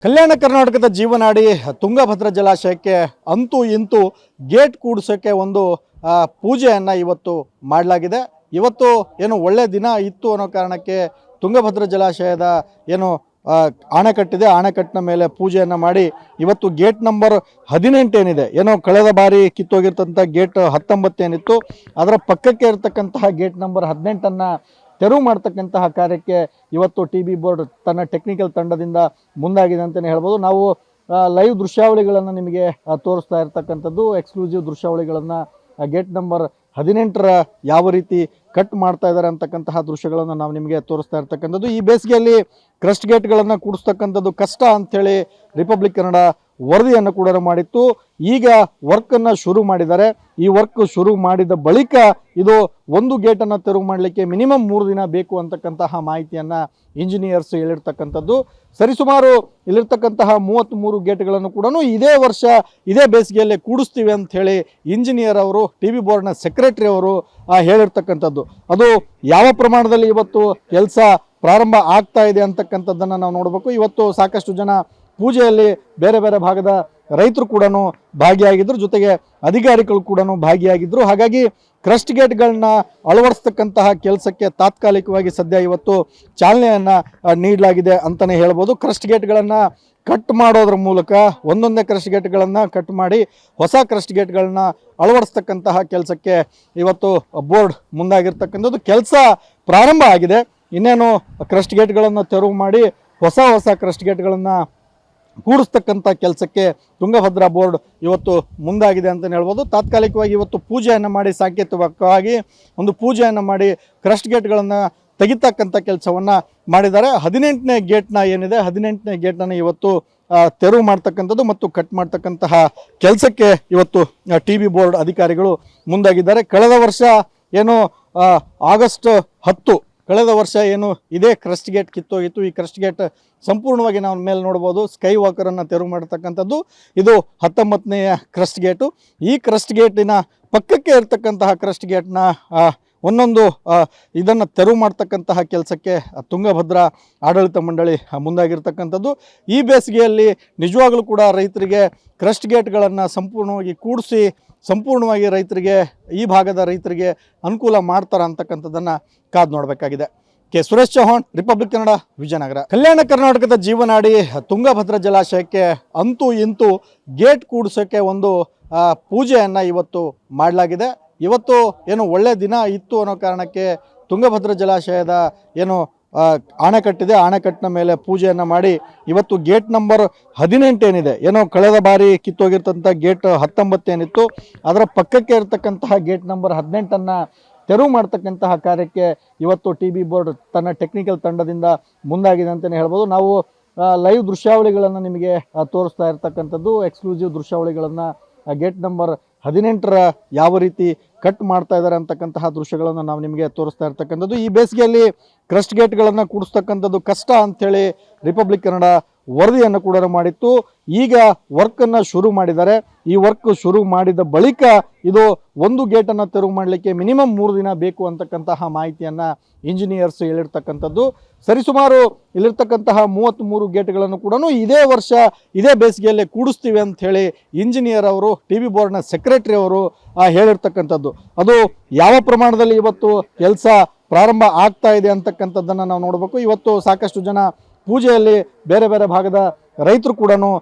ಕಲ್ಯಾಣ ಕರ್ನಾಟಕದ ಜೀವನಾಡಿ ತುಂಗಭದ್ರಾ ಜಲಾಶಯಕ್ಕೆ ಅಂತೂ ಇಂತೂ ಗೇಟ್ ಕೂಡಿಸೋಕ್ಕೆ ಒಂದು ಪೂಜೆಯನ್ನು ಇವತ್ತು ಮಾಡಲಾಗಿದೆ. ಇವತ್ತು ಏನು ಒಳ್ಳೆ ದಿನ ಇತ್ತು ಅನ್ನೋ ಕಾರಣಕ್ಕೆ ತುಂಗಭದ್ರಾ ಜಲಾಶಯದ ಏನು ಆಣೆಕಟ್ಟಿದೆ, ಆಣೆಕಟ್ಟಿನ ಮೇಲೆ ಪೂಜೆಯನ್ನು ಮಾಡಿ ಇವತ್ತು ಗೇಟ್ ನಂಬರ್ 18 ಏನಿದೆ, ಏನೋ ಕಳೆದ ಬಾರಿ ಕಿತ್ತೋಗಿರ್ತಂಥ ಗೇಟ್ 19 ಏನಿತ್ತು ಅದರ ಪಕ್ಕಕ್ಕೆ ಇರತಕ್ಕಂತಹ ಗೇಟ್ ನಂಬರ್ 18ಅನ್ನು ತೆರವು ಮಾಡ್ತಕ್ಕಂತಹ ಕಾರ್ಯಕ್ಕೆ ಇವತ್ತು ಟಿ.ಬಿ ಬೋರ್ಡ್ ತನ್ನ ಟೆಕ್ನಿಕಲ್ ತಂಡದಿಂದ ಮುಂದಾಗಿದೆ ಅಂತಲೇ ಹೇಳ್ಬೋದು. ನಾವು ಲೈವ್ ದೃಶ್ಯಾವಳಿಗಳನ್ನು ನಿಮಗೆ ತೋರಿಸ್ತಾ ಇರ್ತಕ್ಕಂಥದ್ದು, ಎಕ್ಸ್ಕ್ಲೂಸಿವ್ ದೃಶ್ಯಾವಳಿಗಳನ್ನು ಗೇಟ್ ನಂಬರ್ 18ರ ಯಾವ ರೀತಿ ಕಟ್ ಮಾಡ್ತಾ ಇದ್ದಾರೆ ಅಂತಕ್ಕಂತಹ ದೃಶ್ಯಗಳನ್ನು ನಾವು ನಿಮಗೆ ತೋರಿಸ್ತಾ ಇರ್ತಕ್ಕಂಥದ್ದು. ಈ ಬೇಸಿಗೆಯಲ್ಲಿ ಕ್ರಸ್ಟ್ ಗೇಟ್ಗಳನ್ನು ಕೂಡಿಸ್ತಕ್ಕಂಥದ್ದು ಕಷ್ಟ ಅಂಥೇಳಿ ರಿಪಬ್ಲಿಕ್ ಕನ್ನಡ ವರದಿಯನ್ನು ಕೂಡ ಮಾಡಿತ್ತು. ಈಗ ವರ್ಕನ್ನು ಶುರು ಮಾಡಿದ್ದಾರೆ. ಈ ವರ್ಕ್ ಶುರು ಮಾಡಿದ ಬಳಿಕ ಇದು ಒಂದು ಗೇಟನ್ನು ತೆರವು ಮಾಡಲಿಕ್ಕೆ ಮಿನಿಮಮ್ 3 ದಿನ ಬೇಕು ಅಂತಕ್ಕಂತಹ ಮಾಹಿತಿಯನ್ನು ಇಂಜಿನಿಯರ್ಸ್ ಹೇಳಿರ್ತಕ್ಕಂಥದ್ದು. ಸರಿಸುಮಾರು ಇಲ್ಲಿರ್ತಕ್ಕಂತಹ 33 ಗೇಟ್ಗಳನ್ನು ಕೂಡ ಇದೇ ವರ್ಷ ಇದೇ ಬೇಸಿಗೆಯಲ್ಲೇ ಕೂಡಿಸ್ತೀವಿ ಅಂತ ಹೇಳಿ ಇಂಜಿನಿಯರ್ ಅವರು, ಟಿ.ಬಿ ಬೋರ್ಡ್ನ ಸೆಕ್ರೆಟರಿ ಅವರು ಹೇಳಿರ್ತಕ್ಕಂಥದ್ದು. ಅದು ಯಾವ ಪ್ರಮಾಣದಲ್ಲಿ ಇವತ್ತು ಕೆಲಸ ಪ್ರಾರಂಭ ಆಗ್ತಾ ಇದೆ ಅಂತಕ್ಕಂಥದ್ದನ್ನು ನಾವು ನೋಡಬೇಕು. ಇವತ್ತು ಸಾಕಷ್ಟು ಜನ ಪೂಜೆಯಲ್ಲಿ ಬೇರೆ ಬೇರೆ ಭಾಗದ ರೈತರು ಕೂಡ ಭಾಗಿಯಾಗಿದ್ದರು, ಜೊತೆಗೆ ಅಧಿಕಾರಿಗಳು ಕೂಡ ಭಾಗಿಯಾಗಿದ್ದರು. ಹಾಗಾಗಿ ಕ್ರಸ್ಟ್ ಗೇಟ್ಗಳನ್ನ ಅಳವಡಿಸ್ತಕ್ಕಂತಹ ಕೆಲಸಕ್ಕೆ ತಾತ್ಕಾಲಿಕವಾಗಿ ಸದ್ಯ ಇವತ್ತು ಚಾಲನೆಯನ್ನು ನೀಡಲಾಗಿದೆ ಅಂತಲೇ ಹೇಳ್ಬೋದು. ಕ್ರಸ್ಟ್ ಗೇಟ್ಗಳನ್ನು ಕಟ್ ಮಾಡೋದ್ರ ಮೂಲಕ ಒಂದೊಂದೇ ಕ್ರಸ್ಟ್ ಗೇಟ್ಗಳನ್ನು ಕಟ್ ಮಾಡಿ ಹೊಸ ಕ್ರಸ್ಟ್ ಗೇಟ್ಗಳನ್ನ ಅಳವಡಿಸ್ತಕ್ಕಂತಹ ಕೆಲಸಕ್ಕೆ ಇವತ್ತು ಬೋರ್ಡ್ ಮುಂದಾಗಿರ್ತಕ್ಕಂಥದ್ದು. ಕೆಲಸ ಪ್ರಾರಂಭ ಆಗಿದೆ. ಇನ್ನೇನು ಕ್ರಸ್ಟ್ ಗೇಟ್ಗಳನ್ನು ತೆರವು ಮಾಡಿ ಹೊಸ ಕ್ರಸ್ಟ್ ಗೇಟ್ಗಳನ್ನು ಕೂಡಿಸ್ತಕ್ಕಂಥ ಕೆಲಸಕ್ಕೆ ತುಂಗಭದ್ರಾ ಬೋರ್ಡ್ ಇವತ್ತು ಮುಂದಾಗಿದೆ ಅಂತಲೇ ಹೇಳ್ಬೋದು. ತಾತ್ಕಾಲಿಕವಾಗಿ ಇವತ್ತು ಪೂಜೆಯನ್ನು ಮಾಡಿ, ಸಾಂಕೇತಿಕವಾಗಿ ಒಂದು ಪೂಜೆಯನ್ನು ಮಾಡಿ ಕ್ರಸ್ಟ್ ಗೇಟ್ಗಳನ್ನು ತೆಗಿತಕ್ಕಂಥ ಕೆಲಸವನ್ನು ಮಾಡಿದ್ದಾರೆ. 18ನೇ ಗೇಟ್ನ ಏನಿದೆ, 18ನೇ ಗೇಟನ್ನು ಇವತ್ತು ತೆರವು ಮಾಡ್ತಕ್ಕಂಥದ್ದು ಮತ್ತು ಕಟ್ ಮಾಡ್ತಕ್ಕಂತಹ ಕೆಲಸಕ್ಕೆ ಇವತ್ತು ಟಿ.ಬಿ ಬೋರ್ಡ್ ಅಧಿಕಾರಿಗಳು ಮುಂದಾಗಿದ್ದಾರೆ. ಕಳೆದ ವರ್ಷ ಏನು ಆಗಸ್ಟ್ 10 ಕಳೆದ ವರ್ಷ ಏನು ಇದೇ ಕ್ರಸ್ಟ್ ಗೇಟ್ ಕಿತ್ತೋಗಿತ್ತು. ಈ ಕ್ರಸ್ಟ್ ಗೇಟ್ ಸಂಪೂರ್ಣವಾಗಿ ನಾವು ಮೇಲೆ ನೋಡ್ಬೋದು, ಸ್ಕೈ ವಾಕರನ್ನು ತೆರವು ಮಾಡತಕ್ಕಂಥದ್ದು. ಇದು 19ನೇ ಕ್ರಸ್ಟ್ ಗೇಟು. ಈ ಕ್ರಸ್ಟ್ ಗೇಟಿನ ಪಕ್ಕಕ್ಕೆ ಇರತಕ್ಕಂತಹ ಕ್ರಸ್ಟ್ ಗೇಟ್ನ ಒಂದೊಂದು ಇದನ್ನು ತೆರವು ಮಾಡ್ತಕ್ಕಂತಹ ಕೆಲಸಕ್ಕೆ ತುಂಗಭದ್ರಾ ಆಡಳಿತ ಮಂಡಳಿ ಮುಂದಾಗಿರ್ತಕ್ಕಂಥದ್ದು. ಈ ಬೇಸಿಗೆಯಲ್ಲಿ ನಿಜವಾಗಲೂ ಕೂಡ ರೈತರಿಗೆ ಕ್ರಸ್ಟ್ ಗೇಟ್ಗಳನ್ನು ಸಂಪೂರ್ಣವಾಗಿ ಕೂಡಿಸಿ ಸಂಪೂರ್ಣವಾಗಿ ರೈತರಿಗೆ, ಈ ಭಾಗದ ರೈತರಿಗೆ ಅನುಕೂಲ ಮಾಡ್ತಾರೆ ಅಂತಕ್ಕಂಥದ್ದನ್ನು ಕಾದು ನೋಡಬೇಕಾಗಿದೆ. K Suresh Chauhan, Republic Kannada, Vijayanagara. ಕಲ್ಯಾಣ ಕರ್ನಾಟಕದ ಜೀವನಾಡಿ ತುಂಗಭದ್ರಾ ಜಲಾಶಯಕ್ಕೆ ಅಂತೂ ಇಂತೂ ಗೇಟ್ ಕೂಡಿಸೋಕ್ಕೆ ಒಂದು ಪೂಜೆಯನ್ನು ಇವತ್ತು ಮಾಡಲಾಗಿದೆ. ಇವತ್ತು ಏನು ಒಳ್ಳೆ ದಿನ ಇತ್ತು ಅನ್ನೋ ಕಾರಣಕ್ಕೆ ತುಂಗಭದ್ರಾ ಜಲಾಶಯದ ಏನು ಆಣೆಕಟ್ಟಿದೆ, ಆಣೆಕಟ್ಟಿನ ಮೇಲೆ ಪೂಜೆಯನ್ನು ಮಾಡಿ ಇವತ್ತು ಗೇಟ್ ನಂಬರ್ 18 ಏನಿದೆ, ಏನೋ ಕಳೆದ ಬಾರಿ ಕಿತ್ತೋಗಿರ್ತಂಥ ಗೇಟ್ 19 ಏನಿತ್ತು ಅದರ ಪಕ್ಕಕ್ಕೆ ಇರತಕ್ಕಂತಹ ಗೇಟ್ ನಂಬರ್ 18ಅನ್ನು ತೆರವು ಮಾಡ್ತಕ್ಕಂತಹ ಕಾರ್ಯಕ್ಕೆ ಇವತ್ತು ಟಿ.ಬಿ ಬೋರ್ಡ್ ತನ್ನ ಟೆಕ್ನಿಕಲ್ ತಂಡದಿಂದ ಮುಂದಾಗಿದೆ ಅಂತಲೇ ಹೇಳ್ಬೋದು. ನಾವು ಲೈವ್ ದೃಶ್ಯಾವಳಿಗಳನ್ನು ನಿಮಗೆ ತೋರಿಸ್ತಾ ಇರ್ತಕ್ಕಂಥದ್ದು, ಎಕ್ಸ್ಕ್ಲೂಸಿವ್ ದೃಶ್ಯಾವಳಿಗಳನ್ನು ಗೇಟ್ ನಂಬರ್ 18ರ ಯಾವ ರೀತಿ ಕಟ್ ಮಾಡ್ತಾ ಇದ್ದಾರೆ ಅಂತಕ್ಕಂತಹ ದೃಶ್ಯಗಳನ್ನು ನಾವು ನಿಮಗೆ ತೋರಿಸ್ತಾ ಇರ್ತಕ್ಕಂಥದ್ದು. ಈ ಬೇಸಿಗೆಯಲ್ಲಿ ಕ್ರಸ್ಟ್ ಗೇಟ್ಗಳನ್ನು ಕೂಡಿಸ್ತಕ್ಕಂಥದ್ದು ಕಷ್ಟ ಅಂಥೇಳಿ ರಿಪಬ್ಲಿಕ್ ಕನ್ನಡ ವರದಿಯನ್ನು ಕೂಡ ಮಾಡಿತ್ತು. ಈಗ ವರ್ಕನ್ನು ಶುರು ಮಾಡಿದ್ದಾರೆ. ಈ ವರ್ಕ್ ಶುರು ಮಾಡಿದ ಬಳಿಕ ಇದು ಒಂದು ಗೇಟನ್ನು ತೆರವು ಮಾಡಲಿಕ್ಕೆ ಮಿನಿಮಮ್ 3 ದಿನ ಬೇಕು ಅಂತಕ್ಕಂತಹ ಮಾಹಿತಿಯನ್ನು ಇಂಜಿನಿಯರ್ಸ್ ಹೇಳಿರ್ತಕ್ಕಂಥದ್ದು. ಸರಿಸುಮಾರು ಇಲ್ಲಿರ್ತಕ್ಕಂತಹ 33 ಗೇಟ್ಗಳನ್ನು ಕೂಡ ಇದೇ ವರ್ಷ ಇದೇ ಬೇಸಿಗೆಯಲ್ಲೇ ಕೂಡಿಸ್ತೀವಿ ಅಂತ ಹೇಳಿ ಇಂಜಿನಿಯರ್ ಅವರು, ಟಿ.ಬಿ ಬೋರ್ಡ್ನ ಸೆಕ್ರೆಟರಿ ಅವರು ಹೇಳಿರ್ತಕ್ಕಂಥದ್ದು. ಅದು ಯಾವ ಪ್ರಮಾಣದಲ್ಲಿ ಇವತ್ತು ಕೆಲಸ ಪ್ರಾರಂಭ ಆಗ್ತಾ ಇದೆ ಅಂತಕ್ಕಂಥದ್ದನ್ನು ನಾವು ನೋಡಬೇಕು. ಇವತ್ತು ಸಾಕಷ್ಟು ಜನ ಪೂಜೆಯಲ್ಲಿ ಬೇರೆ ಬೇರೆ ಭಾಗದ ರೈತರು ಕೂಡ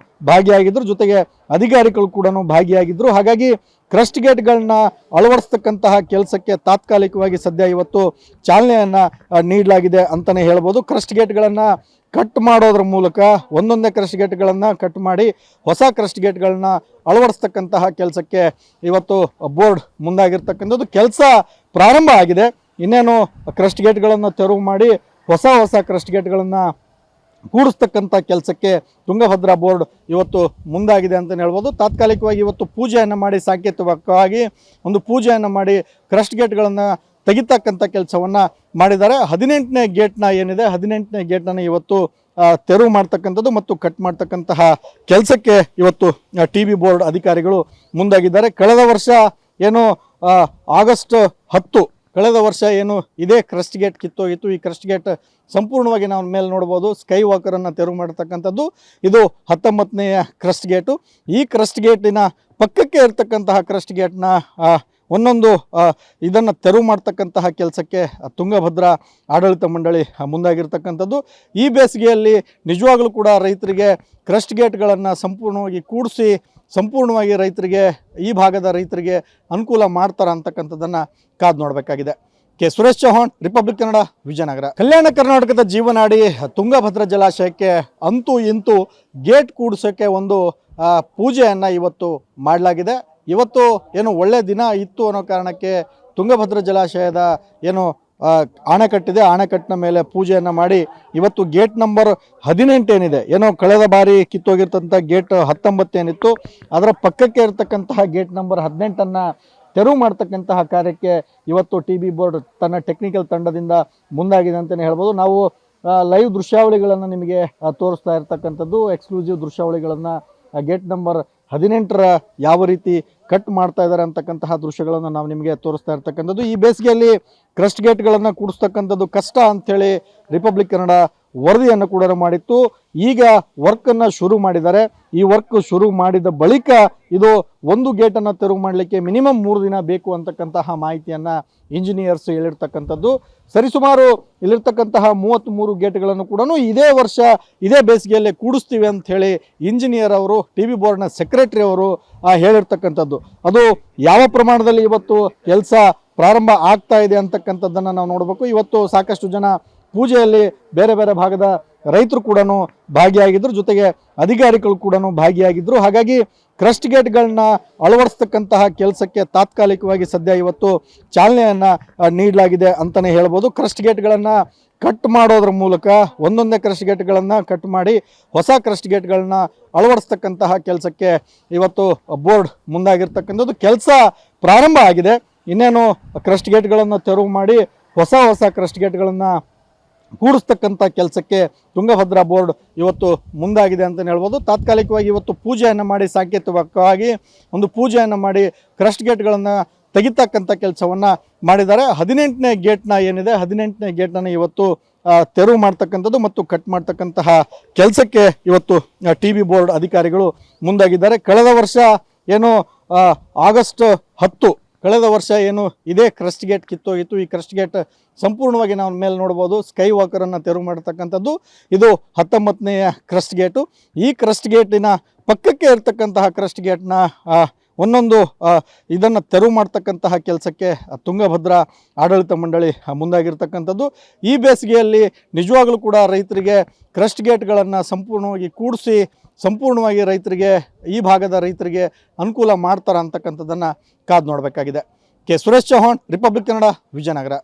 ಭಾಗಿಯಾಗಿದ್ದರು, ಜೊತೆಗೆ ಅಧಿಕಾರಿಗಳು ಕೂಡ ಭಾಗಿಯಾಗಿದ್ದರು. ಹಾಗಾಗಿ ಕ್ರಸ್ಟ್ ಗೇಟ್ಗಳನ್ನ ಅಳವಡಿಸ್ತಕ್ಕಂತಹ ಕೆಲಸಕ್ಕೆ ತಾತ್ಕಾಲಿಕವಾಗಿ ಸದ್ಯ ಇವತ್ತು ಚಾಲನೆಯನ್ನು ನೀಡಲಾಗಿದೆ ಅಂತಲೇ ಹೇಳ್ಬೋದು. ಕ್ರಸ್ಟ್ ಗೇಟ್ಗಳನ್ನು ಕಟ್ ಮಾಡೋದ್ರ ಮೂಲಕ ಒಂದೊಂದೇ ಕ್ರಸ್ಟ್ ಗೇಟ್ಗಳನ್ನು ಕಟ್ ಮಾಡಿ ಹೊಸ ಕ್ರಸ್ಟ್ ಗೇಟ್ಗಳನ್ನ ಅಳವಡಿಸ್ತಕ್ಕಂತಹ ಕೆಲಸಕ್ಕೆ ಇವತ್ತು ಬೋರ್ಡ್ ಮುಂದಾಗಿರ್ತಕ್ಕಂಥದ್ದು. ಕೆಲಸ ಪ್ರಾರಂಭ ಆಗಿದೆ. ಇನ್ನೇನು ಕ್ರಸ್ಟ್ ಗೇಟ್ಗಳನ್ನು ತೆರವು ಮಾಡಿ ಹೊಸ ಕ್ರಸ್ಟ್ ಗೇಟ್ಗಳನ್ನು ಕೂಡಿಸ್ತಕ್ಕಂಥ ಕೆಲಸಕ್ಕೆ ತುಂಗಭದ್ರಾ ಬೋರ್ಡ್ ಇವತ್ತು ಮುಂದಾಗಿದೆ ಅಂತಲೇ ಹೇಳ್ಬೋದು. ತಾತ್ಕಾಲಿಕವಾಗಿ ಇವತ್ತು ಪೂಜೆಯನ್ನು ಮಾಡಿ, ಸಾಂಕೇತಿಕವಾಗಿ ಒಂದು ಪೂಜೆಯನ್ನು ಮಾಡಿ ಕ್ರಸ್ಟ್ ಗೇಟ್ಗಳನ್ನು ತೆಗಿತಕ್ಕಂಥ ಕೆಲಸವನ್ನು ಮಾಡಿದ್ದಾರೆ. 18ನೇ ಗೇಟ್ನ ಏನಿದೆ, 18ನೇ ಗೇಟನ್ನು ಇವತ್ತು ತೆರವು ಮಾಡ್ತಕ್ಕಂಥದ್ದು ಮತ್ತು ಕಟ್ ಮಾಡ್ತಕ್ಕಂತಹ ಕೆಲಸಕ್ಕೆ ಇವತ್ತು ಟಿ.ಬಿ ಬೋರ್ಡ್ ಅಧಿಕಾರಿಗಳು ಮುಂದಾಗಿದ್ದಾರೆ. ಕಳೆದ ವರ್ಷ ಏನು ಆಗಸ್ಟ್ 10 ಕಳೆದ ವರ್ಷ ಏನು ಇದೇ ಕ್ರಸ್ಟ್ ಗೇಟ್ ಕಿತ್ತೋಗಿತ್ತು. ಈ ಕ್ರಸ್ಟ್ ಗೇಟ್ ಸಂಪೂರ್ಣವಾಗಿ ನಾವು ಮೇಲೆ ನೋಡ್ಬೋದು. ಸ್ಕೈ ವಾಕರನ್ನು ತೆರವು ಮಾಡತಕ್ಕಂಥದ್ದು ಇದು 19ನೇ ಕ್ರಸ್ಟ್ ಗೇಟು. ಈ ಕ್ರಸ್ಟ್ ಗೇಟಿನ ಪಕ್ಕಕ್ಕೆ ಇರತಕ್ಕಂತಹ ಕ್ರಸ್ಟ್ ಗೇಟ್ನ ಒಂದೊಂದು ಇದನ್ನು ತೆರವು ಮಾಡ್ತಕ್ಕಂತಹ ಕೆಲಸಕ್ಕೆ ತುಂಗಭದ್ರಾ ಆಡಳಿತ ಮಂಡಳಿ ಮುಂದಾಗಿರ್ತಕ್ಕಂಥದ್ದು. ಈ ಬೇಸಿಗೆಯಲ್ಲಿ ನಿಜವಾಗಲೂ ಕೂಡ ರೈತರಿಗೆ ಕ್ರಸ್ಟ್ ಗೇಟ್ಗಳನ್ನು ಸಂಪೂರ್ಣವಾಗಿ ಕೂಡಿಸಿ ಸಂಪೂರ್ಣವಾಗಿ ರೈತರಿಗೆ ಈ ಭಾಗದ ರೈತರಿಗೆ ಅನುಕೂಲ ಮಾಡ್ತಾರೆ ಅಂತಕ್ಕಂಥದ್ದನ್ನು ಕಾದು ನೋಡಬೇಕಾಗಿದೆ. ಸುರೇಶ್ ಚೌಹಾಣ್, ರಿಪಬ್ಲಿಕ್ ಕನ್ನಡ, ವಿಜಯನಗರ. ಕಲ್ಯಾಣ ಕರ್ನಾಟಕದ ಜೀವನಾಡಿ ತುಂಗಭದ್ರಾ ಜಲಾಶಯಕ್ಕೆ ಅಂತೂ ಇಂತೂ ಗೇಟ್ ಕೂಡಿಸೋಕ್ಕೆ ಒಂದು ಪೂಜೆಯನ್ನು ಇವತ್ತು ಮಾಡಲಾಗಿದೆ. ಇವತ್ತು ಏನು ಒಳ್ಳೆ ದಿನ ಇತ್ತು ಅನ್ನೋ ಕಾರಣಕ್ಕೆ ತುಂಗಭದ್ರಾ ಜಲಾಶಯದ ಏನು ಅಣೆಕಟ್ಟಿದೆ, ಅಣೆಕಟ್ಟಿನ ಮೇಲೆ ಪೂಜೆಯನ್ನು ಮಾಡಿ ಇವತ್ತು ಗೇಟ್ ನಂಬರ್ 18 ಏನಿದೆ, ಏನೋ ಕಳೆದ ಬಾರಿ ಕಿತ್ತೋಗಿರ್ತಂಥ ಗೇಟ್ 19 ಏನಿತ್ತು ಅದರ ಪಕ್ಕಕ್ಕೆ ಇರತಕ್ಕಂತಹ ಗೇಟ್ ನಂಬರ್ 18ಅನ್ನು ತೆರವು ಮಾಡ್ತಕ್ಕಂತಹ ಕಾರ್ಯಕ್ಕೆ ಇವತ್ತು TB ಬೋರ್ಡ್ ತನ್ನ ಟೆಕ್ನಿಕಲ್ ತಂಡದಿಂದ ಮುಂದಾಗಿದೆ ಅಂತಲೇ ಹೇಳ್ಬೋದು. ನಾವು ಲೈವ್ ದೃಶ್ಯಾವಳಿಗಳನ್ನು ನಿಮಗೆ ತೋರಿಸ್ತಾ ಇರ್ತಕ್ಕಂಥದ್ದು, ಎಕ್ಸ್ಕ್ಲೂಸಿವ್ ದೃಶ್ಯಾವಳಿಗಳನ್ನು ಗೇಟ್ ನಂಬರ್ 18ರ ಯಾವ ರೀತಿ ಕಟ್ ಮಾಡ್ತಾ ಇದ್ದಾರೆ ಅಂತಕ್ಕಂತಹ ದೃಶ್ಯಗಳನ್ನು ನಾವು ನಿಮಗೆ ತೋರಿಸ್ತಾ ಇರ್ತಕ್ಕಂಥದ್ದು. ಈ ಬೇಸಿಗೆಯಲ್ಲಿ ಕ್ರಸ್ಟ್ ಗೇಟ್ಗಳನ್ನು ಕೂಡಿಸ್ತಕ್ಕಂಥದ್ದು ಕಷ್ಟ ಅಂಥೇಳಿ ರಿಪಬ್ಲಿಕ್ ಕನ್ನಡ ವರದಿಯನ್ನು ಕೂಡ ಮಾಡಿತ್ತು. ಈಗ ವರ್ಕನ್ನು ಶುರು ಮಾಡಿದ್ದಾರೆ. ಈ ವರ್ಕ್ ಶುರು ಮಾಡಿದ ಬಳಿಕ ಇದು ಒಂದು ಗೇಟನ್ನು ತೆರವು ಮಾಡಲಿಕ್ಕೆ ಮಿನಿಮಮ್ 3 ದಿನ ಬೇಕು ಅಂತಕ್ಕಂತಹ ಮಾಹಿತಿಯನ್ನು ಇಂಜಿನಿಯರ್ಸ್ ಹೇಳಿರ್ತಕ್ಕಂಥದ್ದು. ಸರಿಸುಮಾರು ಇಲ್ಲಿರ್ತಕ್ಕಂತಹ 33 ಗೇಟ್ಗಳನ್ನು ಕೂಡ ಇದೇ ವರ್ಷ ಇದೇ ಬೇಸಿಗೆಯಲ್ಲೇ ಕೂಡಿಸ್ತೀವಿ ಅಂತ ಹೇಳಿ ಇಂಜಿನಿಯರ್ ಅವರು, TB ಬೋರ್ಡ್ನ ಸೆಕ್ರೆಟರಿ ಅವರು ಹೇಳಿರ್ತಕ್ಕಂಥದ್ದು. ಅದು ಯಾವ ಪ್ರಮಾಣದಲ್ಲಿ ಇವತ್ತು ಕೆಲಸ ಪ್ರಾರಂಭ ಆಗ್ತಾ ಇದೆ ಅಂತಕ್ಕಂಥದ್ದನ್ನು ನಾವು ನೋಡಬೇಕು. ಇವತ್ತು ಸಾಕಷ್ಟು ಜನ ಪೂಜೆಯಲ್ಲಿ ಬೇರೆ ಬೇರೆ ಭಾಗದ ರೈತರು ಕೂಡ ಭಾಗಿಯಾಗಿದ್ದರು, ಜೊತೆಗೆ ಅಧಿಕಾರಿಗಳು ಕೂಡ ಭಾಗಿಯಾಗಿದ್ದರು. ಹಾಗಾಗಿ ಕ್ರಸ್ಟ್ ಗೇಟ್ಗಳನ್ನ ಅಳವಡಿಸ್ತಕ್ಕಂತಹ ಕೆಲಸಕ್ಕೆ ತಾತ್ಕಾಲಿಕವಾಗಿ ಸದ್ಯ ಇವತ್ತು ಚಾಲನೆಯನ್ನು ನೀಡಲಾಗಿದೆ ಅಂತಲೇ ಹೇಳ್ಬೋದು. ಕ್ರಸ್ಟ್ ಗೇಟ್ಗಳನ್ನು ಕಟ್ ಮಾಡೋದ್ರ ಮೂಲಕ ಒಂದೊಂದೇ ಕ್ರಸ್ಟ್ ಗೇಟ್ಗಳನ್ನು ಕಟ್ ಮಾಡಿ ಹೊಸ ಕ್ರಸ್ಟ್ ಗೇಟ್ಗಳನ್ನ ಅಳವಡಿಸ್ತಕ್ಕಂತಹ ಕೆಲಸಕ್ಕೆ ಇವತ್ತು ಬೋರ್ಡ್ ಮುಂದಾಗಿರ್ತಕ್ಕಂಥದ್ದು. ಕೆಲಸ ಪ್ರಾರಂಭ ಆಗಿದೆ. ಇನ್ನೇನು ಕ್ರಸ್ಟ್ ಗೇಟ್ಗಳನ್ನು ತೆರವು ಮಾಡಿ ಹೊಸ ಕ್ರಸ್ಟ್ ಗೇಟ್ಗಳನ್ನು ಕೂಡಿಸ್ತಕ್ಕಂಥ ಕೆಲಸಕ್ಕೆ ತುಂಗಭದ್ರಾ ಬೋರ್ಡ್ ಇವತ್ತು ಮುಂದಾಗಿದೆ ಅಂತಲೇ ಹೇಳ್ಬೋದು. ತಾತ್ಕಾಲಿಕವಾಗಿ ಇವತ್ತು ಪೂಜೆಯನ್ನು ಮಾಡಿ, ಸಾಂಕೇತಿಕವಾಗಿ ಒಂದು ಪೂಜೆಯನ್ನು ಮಾಡಿ ಕ್ರಸ್ಟ್ ಗೇಟ್ಗಳನ್ನು ತೆಗಿತಕ್ಕಂಥ ಕೆಲಸವನ್ನು ಮಾಡಿದ್ದಾರೆ. 18ನೇ ಗೇಟ್ನ ಏನಿದೆ, 18ನೇ ಗೇಟ್ನ ಇವತ್ತು ತೆರವು ಮಾಡ್ತಕ್ಕಂಥದ್ದು ಮತ್ತು ಕಟ್ ಮಾಡ್ತಕ್ಕಂತಹ ಕೆಲಸಕ್ಕೆ ಇವತ್ತು TB ಬೋರ್ಡ್ ಅಧಿಕಾರಿಗಳು ಮುಂದಾಗಿದ್ದಾರೆ. ಕಳೆದ ವರ್ಷ ಏನು ಆಗಸ್ಟ್ 10 ಕಳೆದ ವರ್ಷ ಏನು ಇದೇ ಕ್ರಸ್ಟ್ ಗೇಟ್ ಕಿತ್ತೋಗಿತ್ತು. ಈ ಕ್ರಸ್ಟ್ ಗೇಟ್ ಸಂಪೂರ್ಣವಾಗಿ ನಾವು ಮೇಲೆ ನೋಡ್ಬೋದು. ಸ್ಕೈ ವಾಕರನ್ನು ತೆರವು ಮಾಡತಕ್ಕಂಥದ್ದು ಇದು 19ನೇ ಕ್ರಸ್ಟ್ ಗೇಟು. ಈ ಕ್ರಸ್ಟ್ ಗೇಟಿನ ಪಕ್ಕಕ್ಕೆ ಇರತಕ್ಕಂತಹ ಕ್ರಸ್ಟ್ ಗೇಟ್ನ ಒಂದೊಂದು ಇದನ್ನು ತೆರವು ಮಾಡ್ತಕ್ಕಂತಹ ಕೆಲಸಕ್ಕೆ ತುಂಗಭದ್ರಾ ಆಡಳಿತ ಮಂಡಳಿ ಮುಂದಾಗಿರ್ತಕ್ಕಂಥದ್ದು. ಈ ಬೇಸಿಗೆಯಲ್ಲಿ ನಿಜವಾಗಲೂ ಕೂಡ ರೈತರಿಗೆ ಕ್ರಸ್ಟ್ ಗೇಟ್ಗಳನ್ನು ಸಂಪೂರ್ಣವಾಗಿ ಕೂಡಿಸಿ ಸಂಪೂರ್ಣವಾಗಿ ರೈತರಿಗೆ ಈ ಭಾಗದ ರೈತರಿಗೆ ಅನುಕೂಲ ಮಾಡ್ತಾರೆ ಅಂತಕ್ಕಂಥದ್ದನ್ನು ಕಾದು ನೋಡಬೇಕಾಗಿದೆ. ಸುರೇಶ್ ಚೌಹಾಣ್, ರಿಪಬ್ಲಿಕ್ ಕನ್ನಡ, ವಿಜಯನಗರ.